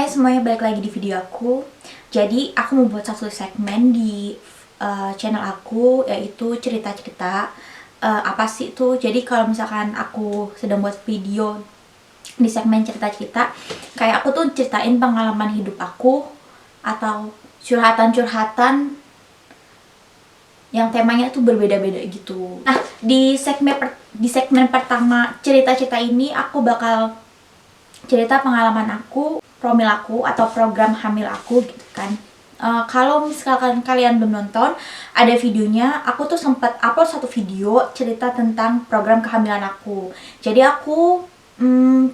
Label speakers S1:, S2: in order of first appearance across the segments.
S1: Hai semuanya, balik lagi di video aku. Jadi aku mau buat satu segmen di channel aku, yaitu cerita-cerita. Apa sih itu? Jadi kalau misalkan aku sedang buat video di segmen cerita-cerita, kayak aku tuh ceritain pengalaman hidup aku atau curhatan-curhatan yang temanya tuh berbeda-beda gitu. Nah, di segmen pertama cerita-cerita ini aku bakal cerita pengalaman aku, promil aku atau program hamil aku gitu kan. Kalau misalkan kalian belum nonton, ada videonya. Aku tuh sempat upload satu video cerita tentang program kehamilan aku. Jadi aku,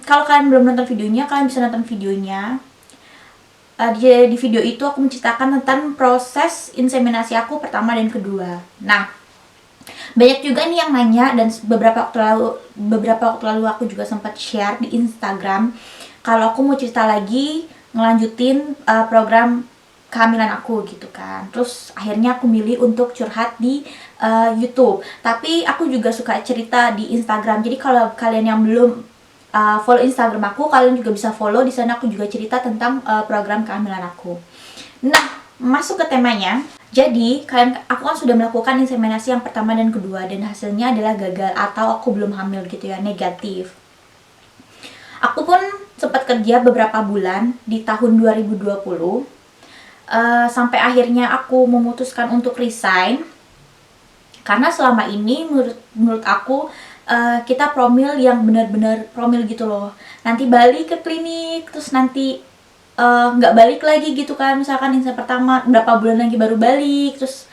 S1: kalau kalian belum nonton videonya, kalian bisa nonton videonya. Di video itu aku menceritakan tentang proses inseminasi aku pertama dan kedua. Nah, banyak juga nih yang nanya, dan beberapa waktu lalu aku juga sempat share di Instagram kalau aku mau cerita lagi ngelanjutin program kehamilan aku gitu kan. Terus akhirnya aku milih untuk curhat di YouTube. Tapi aku juga suka cerita di Instagram. Jadi kalau kalian yang belum follow Instagram aku, kalian juga bisa follow. Di sana aku juga cerita tentang program kehamilan aku. Nah, masuk ke temanya. Jadi, aku kan sudah melakukan inseminasi yang pertama dan kedua, dan hasilnya adalah gagal atau aku belum hamil gitu ya, negatif. Aku pun sempat kerja beberapa bulan di tahun 2020, sampai akhirnya aku memutuskan untuk resign. Karena selama ini menurut aku kita promil yang benar-benar promil gitu loh. Nanti balik ke klinik, terus nanti nggak balik lagi gitu kan. Misalkan insen pertama berapa bulan lagi baru balik, terus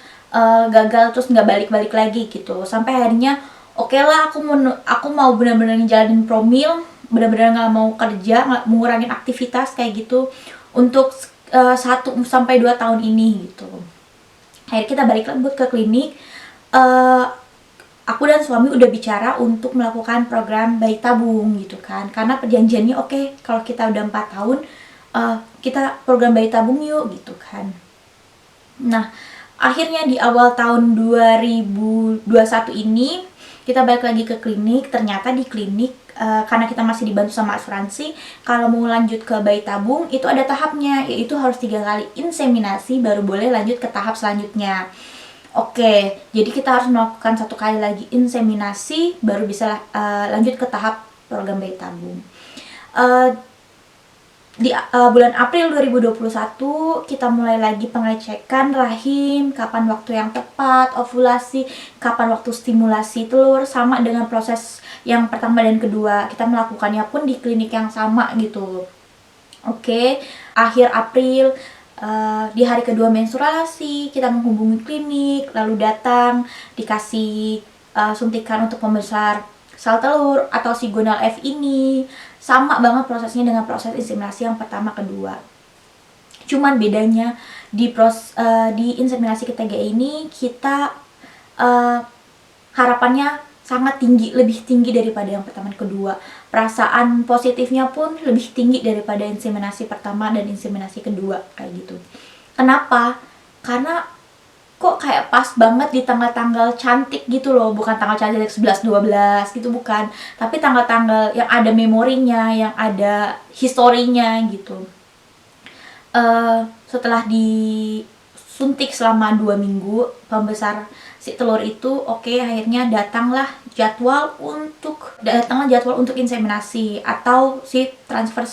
S1: gagal, terus nggak balik-balik lagi gitu. Sampai akhirnya oke lah, aku mau benar-benar ngejalanin promil, benar-benar nggak mau kerja, nggak mengurangin aktivitas kayak gitu untuk 1 sampai 2 tahun ini gitu. Akhirnya kita balik lagi ke klinik. Aku dan suami udah bicara untuk melakukan program bayi tabung gitu kan, karena perjanjiannya oke, kalau kita udah 4 tahun kita program bayi tabung yuk gitu kan. Nah, akhirnya di awal tahun 2021 ini kita balik lagi ke klinik. Ternyata di klinik, karena kita masih dibantu sama asuransi, kalau mau lanjut ke bayi tabung itu ada tahapnya, yaitu harus 3 kali inseminasi baru boleh lanjut ke tahap selanjutnya. Oke, jadi kita harus melakukan 1 kali lagi inseminasi baru bisa lanjut ke tahap program bayi tabung. Di bulan April 2021 kita mulai lagi pengecekan rahim, kapan waktu yang tepat ovulasi, kapan waktu stimulasi telur, sama dengan proses yang pertama dan kedua. Kita melakukannya pun di klinik yang sama gitu. Oke, akhir April, di hari kedua menstruasi kita menghubungi klinik, lalu datang dikasih suntikan untuk membesar sel telur atau si gonal F ini. Sama banget prosesnya dengan proses inseminasi yang pertama kedua. Cuman bedanya di inseminasi ketiga ini kita harapannya sangat tinggi, lebih tinggi daripada yang pertama dan kedua. Perasaan positifnya pun lebih tinggi daripada inseminasi pertama dan inseminasi kedua kayak gitu. Kenapa? Karena kok kayak pas banget di tanggal-tanggal cantik gitu loh. Bukan tanggal cantik 11-12 gitu, bukan. Tapi tanggal-tanggal yang ada memorinya, yang ada historinya gitu. Setelah disuntik selama 2 minggu pembesar si telur itu, oke, akhirnya datanglah jadwal untuk inseminasi atau si transfer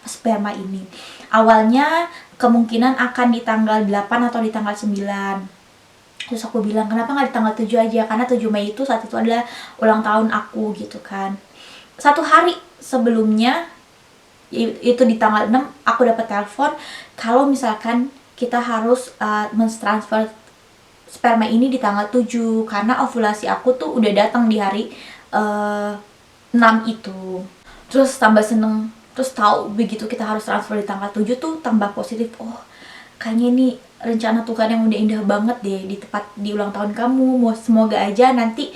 S1: sperma ini. Awalnya kemungkinan akan di tanggal 8 atau di tanggal 9. Terus aku bilang, kenapa nggak di tanggal 7 aja? Karena 7 Mei itu saat itu adalah ulang tahun aku gitu kan. 1 hari sebelumnya, itu di tanggal 6, aku dapat telepon kalau misalkan kita harus mentransfer sperma ini di tanggal 7, karena ovulasi aku tuh udah datang di hari 6 itu. Terus tambah seneng, terus tahu begitu kita harus transfer di tanggal 7 tuh tambah positif. Oh, kayaknya ini rencana Tuhan yang udah indah banget deh, di ulang tahun kamu. Semoga aja nanti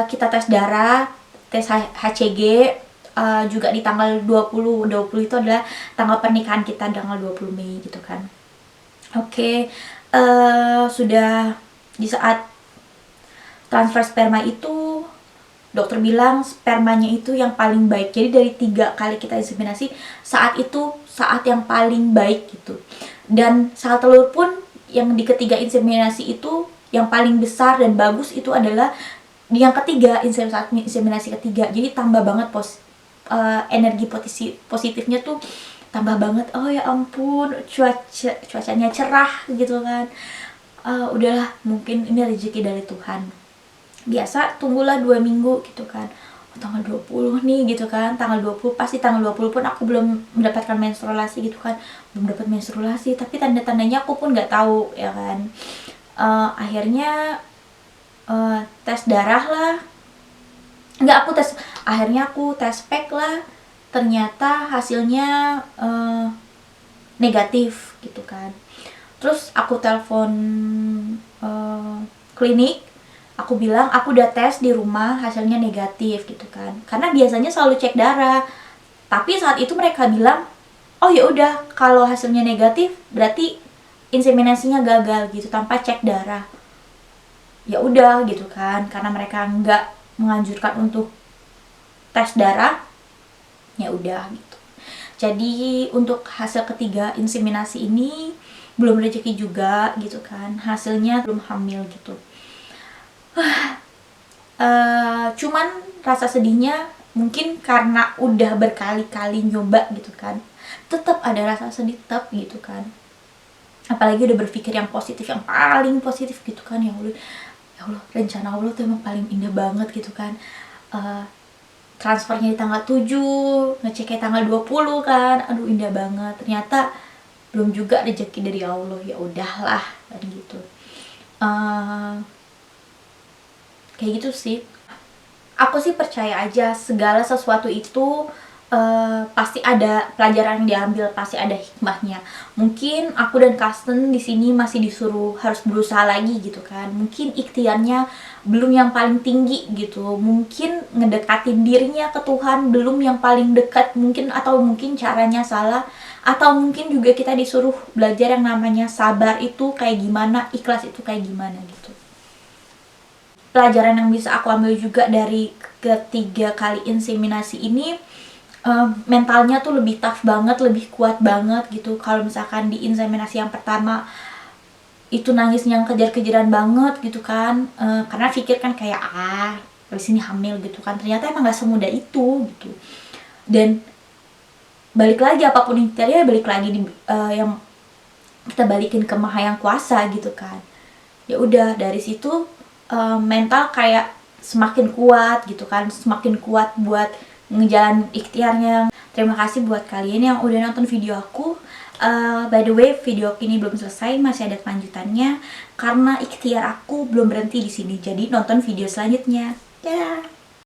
S1: kita tes darah, tes HCG juga di tanggal 20 itu adalah tanggal pernikahan kita, tanggal 20 Mei gitu kan. Oke, sudah di saat transfer sperma itu dokter bilang spermanya itu yang paling baik. Jadi dari 3 kali kita inseminasi, saat itu saat yang paling baik gitu. Dan sel telur pun yang di ketiga inseminasi itu yang paling besar dan bagus itu adalah di yang ketiga, inseminasi ketiga. Jadi tambah banget energi positifnya tuh tambah banget. Oh ya ampun, cuacanya cerah gitu kan. Udahlah, mungkin ini rezeki dari Tuhan. Biasa tunggulah 2 minggu gitu kan. Tanggal 20 nih gitu kan, tanggal 20, pasti tanggal 20 pun aku belum mendapatkan menstruasi gitu kan, belum dapat menstruasi, tapi tanda-tandanya aku pun nggak tahu ya kan. Akhirnya tes darah lah, akhirnya aku tes pack lah, ternyata hasilnya negatif gitu kan. Terus aku telepon klinik, aku bilang aku udah tes di rumah hasilnya negatif gitu kan, karena biasanya selalu cek darah. Tapi saat itu mereka bilang, oh ya udah, kalau hasilnya negatif berarti inseminasinya gagal gitu tanpa cek darah. Ya udah gitu kan, karena mereka nggak menganjurkan untuk tes darah, ya udah gitu. Jadi untuk hasil ketiga inseminasi ini belum rezeki juga gitu kan, hasilnya belum hamil gitu. Cuman rasa sedihnya mungkin karena udah berkali-kali nyoba gitu kan, tetap ada rasa sedih tetap gitu kan. Apalagi udah berpikir yang positif, yang paling positif gitu kan. Ya Allah, rencana Allah tuh emang paling indah banget gitu kan. Transfernya di tanggal 7, ngeceknya tanggal 20 kan. Aduh, indah banget. Ternyata belum juga rezeki dari Allah. Ya udahlah kan gitu. Kayak gitu sih. Aku sih percaya aja segala sesuatu itu pasti ada pelajaran yang diambil, pasti ada hikmahnya. Mungkin aku dan Karsten di sini masih disuruh harus berusaha lagi gitu kan. Mungkin ikhtiarnya belum yang paling tinggi gitu. Mungkin ngedekatin dirinya ke Tuhan belum yang paling dekat mungkin, atau mungkin caranya salah, atau mungkin juga kita disuruh belajar yang namanya sabar itu kayak gimana, ikhlas itu kayak gimana gitu. Pelajaran yang bisa aku ambil juga dari ketiga kali inseminasi ini, mentalnya tuh lebih tough banget, lebih kuat banget gitu. Kalau misalkan di inseminasi yang pertama itu nangisnya yang kejar-kejaran banget gitu kan, karena pikir kan kayak habis ini hamil gitu kan, ternyata emang gak semudah itu gitu. Dan balik lagi, apapun interior balik lagi yang kita balikin ke Maha Yang Kuasa gitu kan. Ya udah, dari situ mental kayak semakin kuat gitu kan, semakin kuat buat ngejalan ikhtiarnya. Terima kasih buat kalian yang udah nonton video aku. By the way, video ini belum selesai, masih ada kelanjutannya karena ikhtiar aku belum berhenti di sini. Jadi nonton video selanjutnya. Dadah.